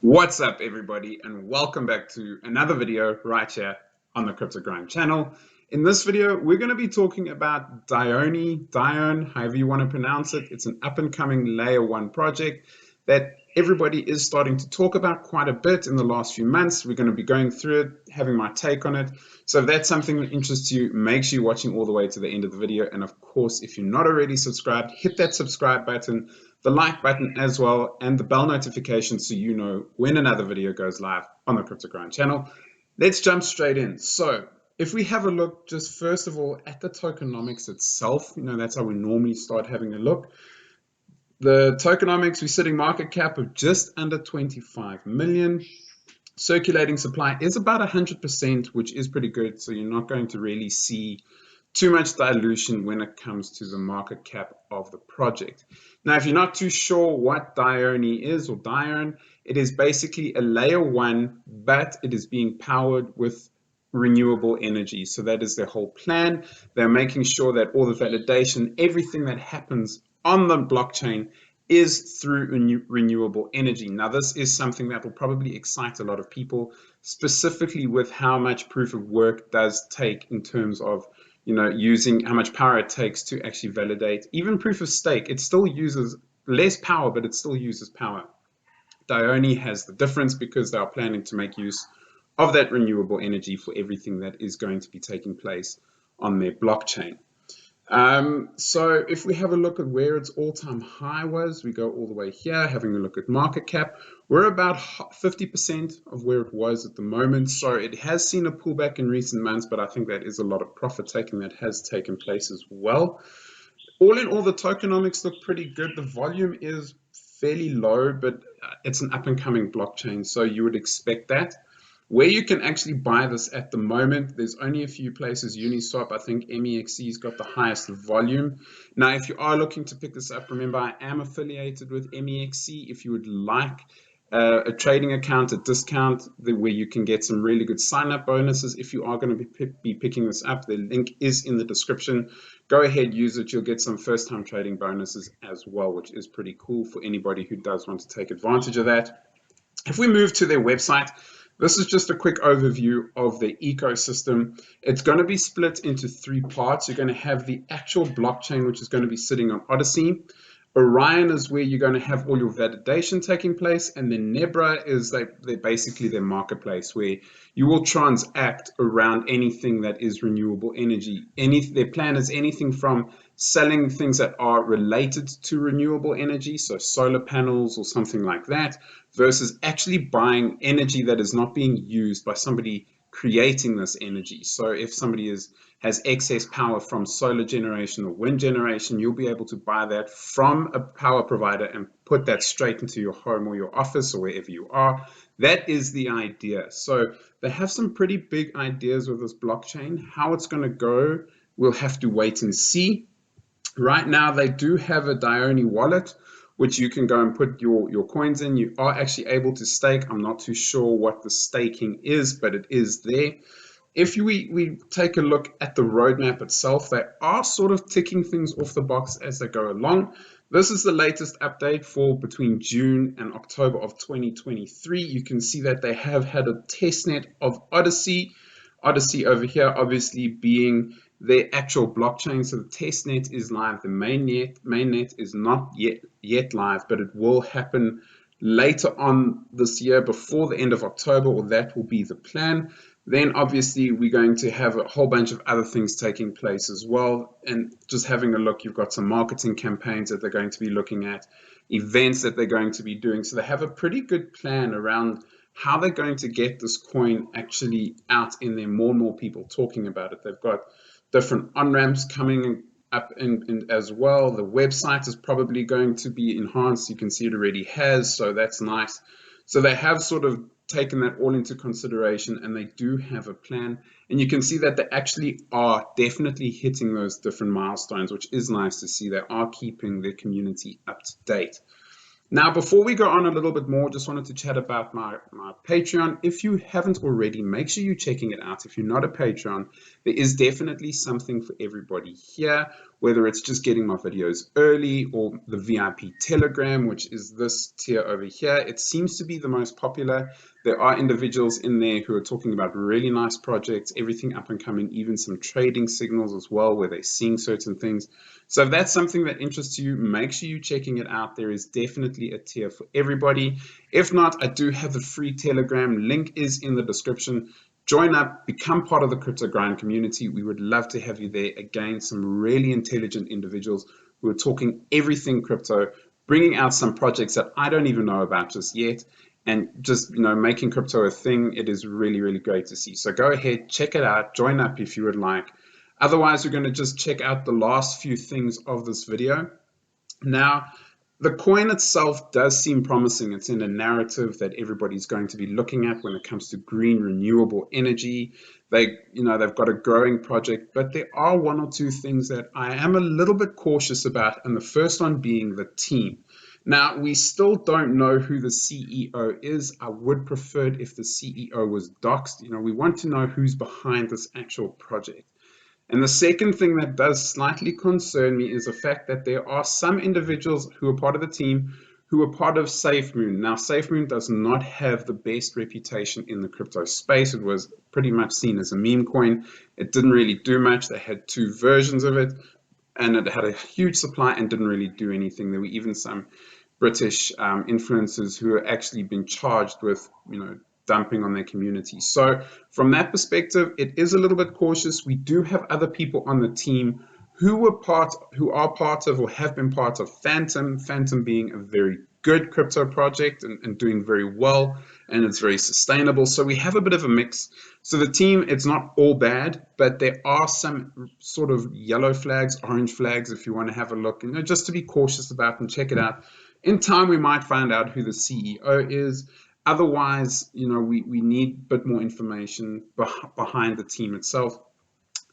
What's up, everybody, and welcome back to another video right here on the Crypto Grind channel. In this video, we're going to be talking about Dione, however you want to pronounce it. It's an up-and-coming layer 1 project that everybody is starting to talk about quite a bit in the last few months. We're going to be going through it, having my take on it. So if that's something that interests you, make sure you're watching all the way to the end of the video. And of course, if you're not already subscribed, hit that subscribe button, the like button as well, and the bell notification so you know when another video goes live on the Crypto Grind channel. Let's jump straight in. So if we have a look just first of all at the tokenomics itself, that's how we normally start having a look. The tokenomics, we're sitting market cap of just under 25 million. Circulating supply is about 100%, which is pretty good. So you're not going to really see too much dilution when it comes to the market cap of the project. Now, if you're not too sure what Dione is or Dione, it is basically a layer 1, but it is being powered with renewable energy. So that is their whole plan. They're making sure that all the validation, everything that happens on the blockchain is through renewable energy. Now, this is something that will probably excite a lot of people, specifically with how much proof of work does take in terms of using how much power it takes to actually validate. Even proof of stake, it still uses less power, but it still uses power. Dione has the difference because they are planning to make use of that renewable energy for everything that is going to be taking place on their blockchain. So if we have a look at where its all-time high was, we go all the way here, having a look at market cap, we're about 50% of where it was at the moment. So it has seen a pullback in recent months, but I think that is a lot of profit taking that has taken place as well. All in all, the tokenomics look pretty good. The volume is fairly low, but it's an up-and-coming blockchain, so you would expect that. Where you can actually buy this at the moment, there's only a few places. Uniswap, I think MEXC's got the highest volume. Now, if you are looking to pick this up, remember I am affiliated with MEXC. If you would like a trading account, a discount where you can get some really good sign-up bonuses, if you are going to be picking this up, the link is in the description. Go ahead, use it. You'll get some first-time trading bonuses as well, which is pretty cool for anybody who does want to take advantage of that. If we move to their website, this is just a quick overview of the ecosystem. It's going to be split into 3 parts. You're going to have the actual blockchain, which is going to be sitting on Odyssey. Orion is where you're going to have all your validation taking place, and then Nebra is they're basically their marketplace where you will transact around anything that is renewable energy. Their plan is anything from selling things that are related to renewable energy, so solar panels or something like that, versus actually buying energy that is not being used by somebody creating this energy. So if somebody has excess power from solar generation or wind generation, you'll be able to buy that from a power provider and put that straight into your home or your office or wherever you are. That is the idea. So they have some pretty big ideas with this blockchain. How it's going to go, we'll have to wait and see. Right now, they do have a Dione wallet, which you can go and put your coins in. You are actually able to stake. I'm not too sure what the staking is, but it is there. If we take a look at the roadmap itself, they are sort of ticking things off the box as they go along. This is the latest update for between June and October of 2023. You can see that they have had a testnet of Odyssey. Odyssey over here obviously being the actual blockchain. So the testnet is live. The mainnet is not yet live, but it will happen later on this year before the end of October, or that will be the plan. Then obviously we're going to have a whole bunch of other things taking place as well. And just having a look, you've got some marketing campaigns that they're going to be looking at, events that they're going to be doing. So they have a pretty good plan around how they're going to get this coin actually out in there, more and more people talking about it. They've got different on-ramps coming up in as well. The website is probably going to be enhanced. You can see it already has, so that's nice. So they have sort of taken that all into consideration, and they do have a plan. And you can see that they actually are definitely hitting those different milestones, which is nice to see. They are keeping their community up to date. Now, before we go on a little bit more, just wanted to chat about my Patreon. If you haven't already, make sure you're checking it out. If you're not a Patreon, there is definitely something for everybody here. whether it's just getting my videos early or the VIP Telegram, which is this tier over here. It seems to be the most popular. There are individuals in there who are talking about really nice projects, everything up and coming, even some trading signals as well, where they're seeing certain things. So if that's something that interests you, make sure you're checking it out. There is definitely a tier for everybody. If not, I do have the free Telegram. Link is in the description. Join up, become part of the Crypto Grind community. We would love to have you there. Again, some really intelligent individuals who are talking everything crypto, bringing out some projects that I don't even know about just yet, and just making crypto a thing. It is really, really great to see. So go ahead, check it out, join up if you would like. Otherwise, we're going to just check out the last few things of this video. Now, the coin itself does seem promising. It's in a narrative that everybody's going to be looking at when it comes to green renewable energy. They've got a growing project, but there are one or two things that I am a little bit cautious about, and the first one being the team. Now, we still don't know who the CEO is. I would prefer it if the CEO was doxed. We want to know who's behind this actual project. And the second thing that does slightly concern me is the fact that there are some individuals who are part of the team who are part of SafeMoon. Now, SafeMoon does not have the best reputation in the crypto space. It was pretty much seen as a meme coin. It didn't really do much. They had two versions of it, and it had a huge supply and didn't really do anything. There were even some British influencers who are actually been charged with, dumping on their community. So from that perspective, it is a little bit cautious. We do have other people on the team who are part of or have been part of Phantom being a very good crypto project and doing very well, and it's very sustainable. So we have a bit of a mix. So the team, it's not all bad, but there are some sort of yellow flags, orange flags, if you want to have a look, just to be cautious about and check it out. In time, we might find out who the CEO is. Otherwise, we need a bit more information behind the team itself.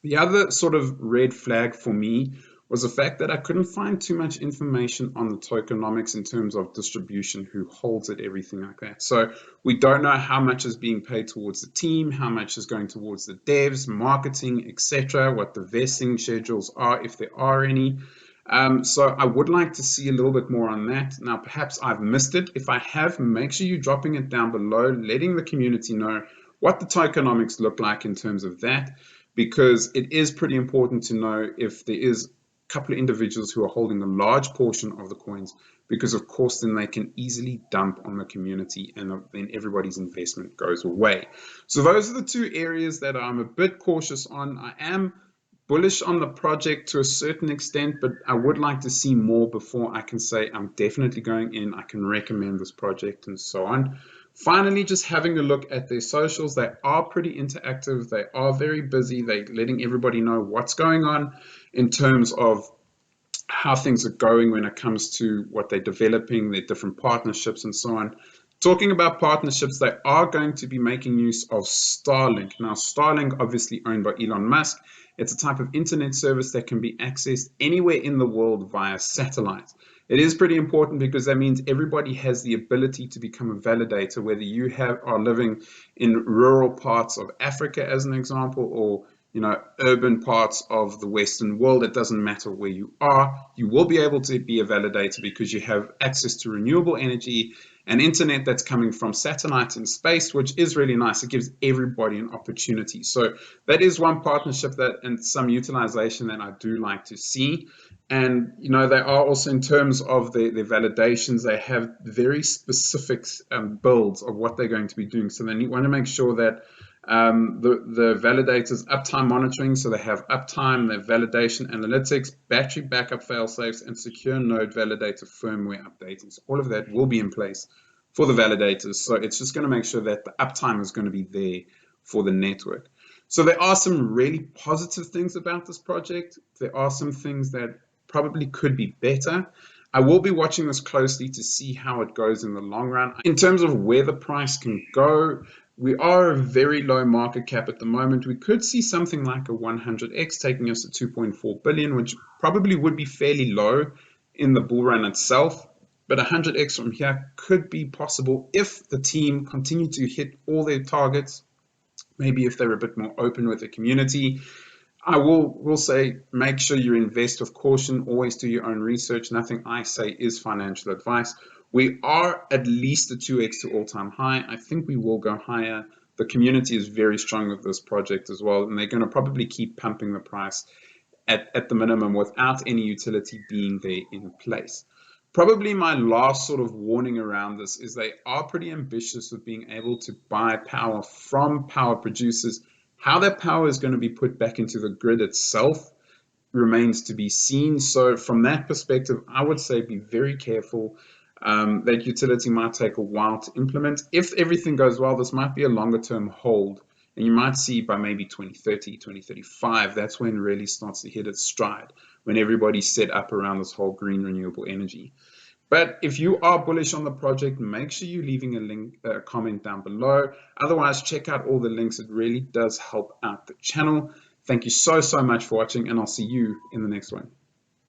The other sort of red flag for me was the fact that I couldn't find too much information on the tokenomics in terms of distribution, who holds it, everything like that. So we don't know how much is being paid towards the team, how much is going towards the devs, marketing, etc., what the vesting schedules are, if there are any. So I would like to see a little bit more on that. Now, perhaps I've missed it. If I have, make sure you're dropping it down below, letting the community know what the tokenomics look like in terms of that, because it is pretty important to know if there is a couple of individuals who are holding a large portion of the coins, because of course then they can easily dump on the community and then everybody's investment goes away. So those are the two areas that I'm a bit cautious on. I am bullish on the project to a certain extent, but I would like to see more before I can say I'm definitely going in, I can recommend this project and so on. Finally, just having a look at their socials. They are pretty interactive. They are very busy. They're letting everybody know what's going on in terms of how things are going when it comes to what they're developing, their different partnerships and so on. Talking about partnerships, they are going to be making use of Starlink. Now, Starlink, obviously owned by Elon Musk, it's a type of internet service that can be accessed anywhere in the world via satellite. It is pretty important because that means everybody has the ability to become a validator, whether you are living in rural parts of Africa, as an example, or urban parts of the Western world. It doesn't matter where you are. You will be able to be a validator because you have access to renewable energy and internet that's coming from satellites in space, which is really nice. It gives everybody an opportunity. So that is one partnership and some utilization that I do like to see. And they are also, in terms of their validations, they have very specific builds of what they're going to be doing. So they want to make sure that the validators uptime monitoring, so they have uptime, their validation analytics, battery backup failsafes, and secure node validator firmware updating. So all of that will be in place for the validators. So it's just going to make sure that the uptime is going to be there for the network. So there are some really positive things about this project. There are some things that probably could be better. I will be watching this closely to see how it goes in the long run. In terms of where the price can go, we are a very low market cap at the moment. We could see something like a 100x taking us to 2.4 billion, which probably would be fairly low in the bull run itself. But 100x from here could be possible if the team continue to hit all their targets. Maybe if they're a bit more open with the community. I will say make sure you invest with caution, always do your own research. Nothing I say is financial advice. We are at least a 2x to all-time high. I think we will go higher. The community is very strong with this project as well, and they're going to probably keep pumping the price at the minimum without any utility being there in place. Probably my last sort of warning around this is they are pretty ambitious with being able to buy power from power producers. How that power is going to be put back into the grid itself remains to be seen. So from that perspective, I would say be very careful. That utility might take a while to implement. If everything goes well, this might be a longer term hold. And you might see by maybe 2030, 2035, that's when it really starts to hit its stride, when everybody's set up around this whole green renewable energy. But if you are bullish on the project, make sure you're leaving a comment down below. Otherwise, check out all the links. It really does help out the channel. Thank you so much for watching, and I'll see you in the next one.